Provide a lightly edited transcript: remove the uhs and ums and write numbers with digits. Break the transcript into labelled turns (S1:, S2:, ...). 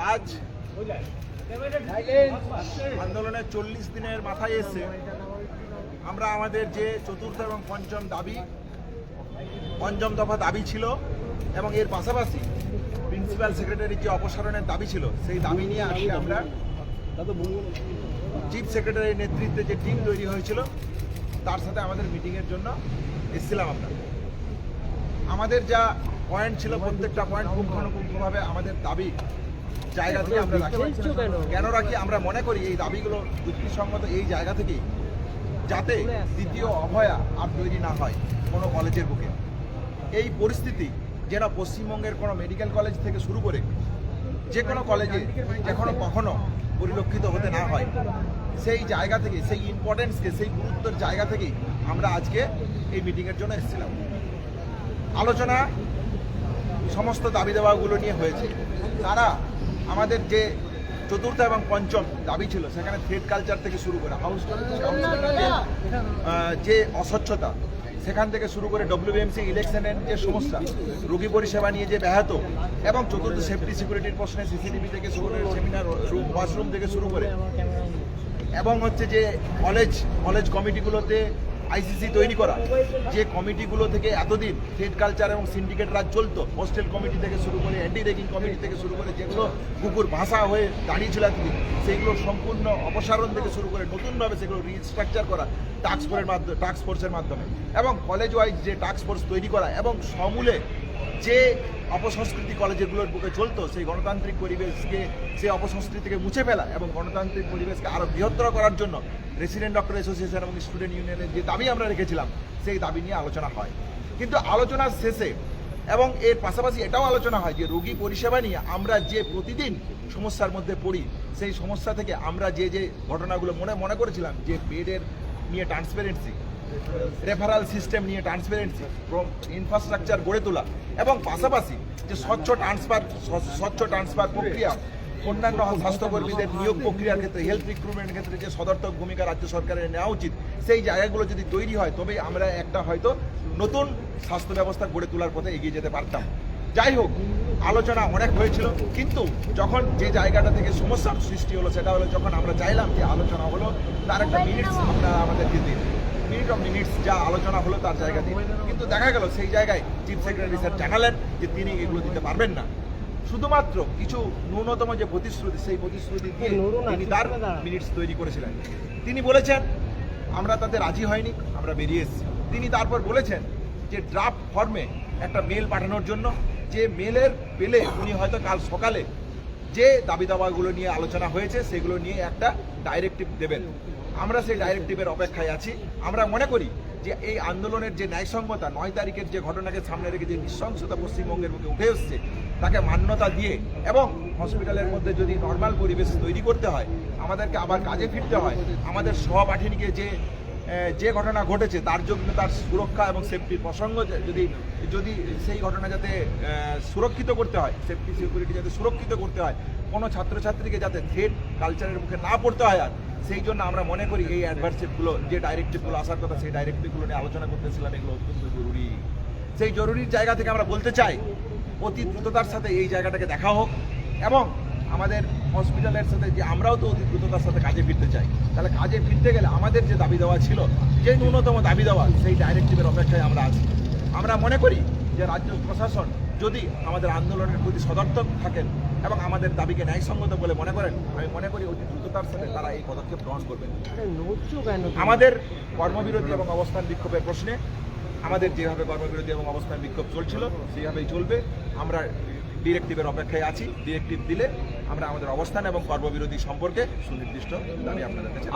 S1: আজ আন্দোলনের 40 দিনের মাথায় এসে আমরা আমাদের যে চতুর্থ এবং পঞ্চম দফা দাবি ছিল এবং এর পাশাপাশি প্রিন্সিপাল সেক্রেটারির যে অপসারণের দাবি ছিল সেই দাবি নিয়ে আজকে আমরা চিফ সেক্রেটারির নেতৃত্বে যে টিম তৈরি হয়েছিল তার সাথে আমাদের মিটিংয়ের জন্য এসেছিলাম। আমাদের যা পয়েন্ট ছিল প্রত্যেকটা পয়েন্ট পুঙ্খানুপুঙ্খভাবে আমাদের দাবি জায়গা থেকে আমরা রাখি। কেন রাখি? আমরা মনে করি এই দাবিগুলো যুক্তিসঙ্গত এই জায়গা থেকেই, যাতে দ্বিতীয় অভয়া আর তৈরি না হয় কোনো কলেজের বুকে। এই পরিস্থিতি যেন পশ্চিমবঙ্গের কোনো মেডিকেল কলেজ থেকে শুরু করে যে কোনো কলেজে কখনো পরিলক্ষিত হতে না হয়, সেই জায়গা থেকে, সেই ইম্পর্টেন্সকে, সেই গুরুত্বের জায়গা থেকেই আমরা আজকে এই মিটিংয়ের জন্য এসেছিলাম। আলোচনা সমস্ত দাবি দাবাগুলো নিয়ে হয়েছে। তারা আমাদের যে চতুর্থ এবং পঞ্চম দাবি ছিল সেখানে থ্রেড কালচার থেকে শুরু করে যে অস্বচ্ছতা, সেখান থেকে শুরু করে ডব্লিউবিএমসি ইলেকশনের যে সমস্যা, রোগী পরিষেবা নিয়ে যে ব্যাহত, এবং চতুর্থ সেফটি সিকিউরিটির প্রশ্নে সিসিটিভি থেকে শুরু করে সেমিনার রুম, ওয়াশরুম থেকে শুরু করে, এবং হচ্ছে যে কলেজ কমিটিগুলোতে আইসিসি তৈরি করা, যে কমিটিগুলো থেকে এতদিন থ্রেড কালচার এবং সিন্ডিকেট রাজ চলতো, হোস্টেল কমিটি থেকে শুরু করে, অ্যান্টি রেগিং কমিটি থেকে শুরু করে, যেগুলো কুকুর ভাষা হয়ে দাঁড়িয়েছিল এতদিন, সেইগুলো সম্পূর্ণ অপসারণ থেকে শুরু করে নতুনভাবে সেগুলো রিস্ট্রাকচার করা টাস্ক ফোর্সের মাধ্যমে, এবং কলেজ ওয়াইজ যে টাস্ক ফোর্স তৈরি করা, এবং সমূলে যে অপসংস্কৃতি কলেজগুলোর বুকে চলতো সেই গণতান্ত্রিক পরিবেশকে, সেই অপসংস্কৃতিকে মুছে ফেলা এবং গণতান্ত্রিক পরিবেশকে আরও বৃহত্তর করার জন্য রেসিডেন্ট ডক্টর অ্যাসোসিয়েশন এবং স্টুডেন্ট ইউনিয়নের যে দাবি আমরা রেখেছিলাম সেই দাবি নিয়ে আলোচনা হয়। কিন্তু আলোচনার শেষে এবং এর পাশাপাশি এটাও আলোচনা হয় যে রোগী পরিষেবা নিয়ে আমরা যে প্রতিদিন সমস্যার মধ্যে পড়ি, সেই সমস্যা থেকে আমরা যে ঘটনাগুলো মনে করেছিলাম, যে বেডের নিয়ে ট্রান্সপারেন্সি, রেফারাল সিস্টেম নিয়ে ট্রান্সপারেন্সি, ইনফ্রাস্ট্রাকচার গড়ে তোলা, এবং পাশাপাশি যে স্বচ্ছ ট্রান্সফার প্রক্রিয়া, অন্যান্য স্বাস্থ্যকর্মীদের নিয়োগ প্রক্রিয়ার ক্ষেত্রে, হেলথ রিক্রুটমেন্টের ক্ষেত্রে যে সদর্থক ভূমিকা রাজ্য সরকারের নেওয়া উচিত, সেই জায়গাগুলো যদি তৈরি হয় তবেই আমরা একটা হয়তো নতুন স্বাস্থ্য ব্যবস্থা গড়ে তোলার পথে এগিয়ে যেতে পারতাম। যাই হোক, আলোচনা অনেক হয়েছিল, কিন্তু যখন যে জায়গাটা থেকে সমস্যার সৃষ্টি হলো সেটা হলো যখন আমরা চাইলাম যে আলোচনা হলো তার একটা মিনিটস আপনারা আমাদেরকে দিন, মিনিটস যা আলোচনা হলো তার জায়গা দিয়ে, কিন্তু দেখা গেল সেই জায়গায় চিফ সেক্রেটারি স্যার জানালেন যে তিনি এগুলো দিতে পারবেন না। শুধুমাত্র কিছু ন্যূনতম যে প্রতিশ্রুতি, সেই প্রতিশ্রুতি দিয়ে তিনি তার মিনিটস তৈরি করেছিলেন। তিনি বলেছেন আমরা তাতে রাজি হয়নি, আমরা বেরিয়ে এসেছি। তিনি তারপর বলেছেন যে ড্রাফট ফর্মে একটা মেল পাঠানোর জন্য, যে মেলের পেলে উনি হয়তো কাল সকালে যে দাবি দাবাগুলো নিয়ে আলোচনা হয়েছে সেগুলো নিয়ে একটা ডাইরেক্টিভ দেবেন। আমরা সেই ডাইরেক্টিভের অপেক্ষায় আছি। আমরা মনে করি যে এই আন্দোলনের যে ন্যায়সঙ্গতা, 9 তারিখের যে ঘটনাকে সামনে রেখে যে নৃশংসতা পশ্চিমবঙ্গের বুকে উঠে এসছে, তাকে মান্যতা দিয়ে, এবং হসপিটালের মধ্যে যদি নর্মাল পরিবেশ তৈরি করতে হয়, আমাদেরকে আবার কাজে ফিরতে হয়, আমাদের সহপাঠিনীকে যে ঘটনা ঘটেছে তার জন্য তার সুরক্ষা এবং সেফটির প্রসঙ্গ যদি সেই ঘটনা যাতে সুরক্ষিত করতে হয়, সেফটি সিকিউরিটি যাতে সুরক্ষিত করতে হয়, কোনো ছাত্রছাত্রীকে যাতে থ্রেড কালচারের মুখে না পড়তে হয়, আর সেই জন্য আমরা মনে করি এই অ্যাডভার্সিভগুলো, যে ডাইরেক্টিভগুলো আসার কথা সেই ডাইরেক্টিভগুলো নিয়ে আলোচনা করতেছিলাম, এগুলো অত্যন্ত জরুরি। সেই জরুরির জায়গা থেকে আমরা বলতে চাই অতি দ্রুততার সাথে এই জায়গাটাকে দেখা হোক, এবং আমাদের হসপিটালের সাথে যে আমরাও তো অতি দ্রুততার সাথে কাজে ফিরতে চাই। তাহলে কাজে ফিরতে গেলে আমাদের যে দাবি দেওয়া ছিল, যে ন্যূনতম দাবি দেওয়া, সেই ডাইরেক্টিভের অপেক্ষায় আমরা আছি। আমরা মনে করি যে রাজ্য প্রশাসন যদি আমাদের আন্দোলনের প্রতি সদর্থক থাকেন এবং আমাদের দাবিকে ন্যায়সঙ্গত বলে মনে করেন, আমি মনে করি অতি দ্রুততার সাথে তারা এই পদক্ষেপ গ্রহণ করবেন। আমাদের কর্মবিরতি এবং অবস্থান বিক্ষোভের প্রশ্নে আমাদের যেভাবে কর্মবিরতি এবং অবস্থান বিক্ষোভ চলছিল সেইভাবেই চলবে। আমরা ডিরেক্টিভের অপেক্ষায় আছি। ডিরেক্টিভ দিলে আমরা আমাদের অবস্থান এবং কর্মবিরতি সম্পর্কে সুনির্দিষ্ট দাবি আপনাদের কাছে